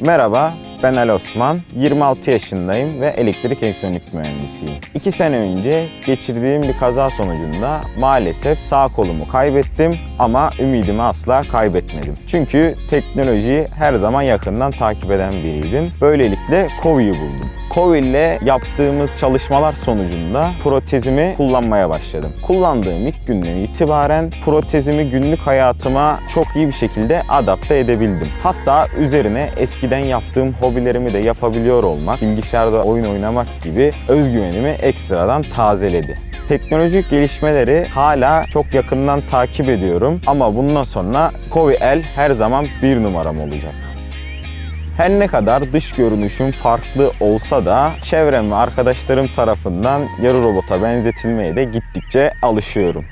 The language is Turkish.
Merhaba, ben Ali Osman. 26 yaşındayım ve elektrik elektronik mühendisiyim. 2 sene önce geçirdiğim bir kaza sonucunda maalesef sağ kolumu kaybettim ama ümidimi asla kaybetmedim. Çünkü teknolojiyi her zaman yakından takip eden biriydim. Böylelikle Kovi'yi buldum. Kovi ile yaptığımız çalışmalar sonucunda protezimi kullanmaya başladım. Kullandığım ilk günden itibaren protezimi günlük hayatıma çok iyi bir şekilde adapte edebildim. Hatta üzerine eskiden yaptığım hobilerimi de yapabiliyor olmak, bilgisayarda oyun oynamak gibi özgüvenimi ekstradan tazeledi. Teknolojik gelişmeleri hala çok yakından takip ediyorum ama bundan sonra Kovi El her zaman bir numaram olacak. Her ne kadar dış görünüşüm farklı olsa da çevrem ve arkadaşlarım tarafından yarı robota benzetilmeye de gittikçe alışıyorum.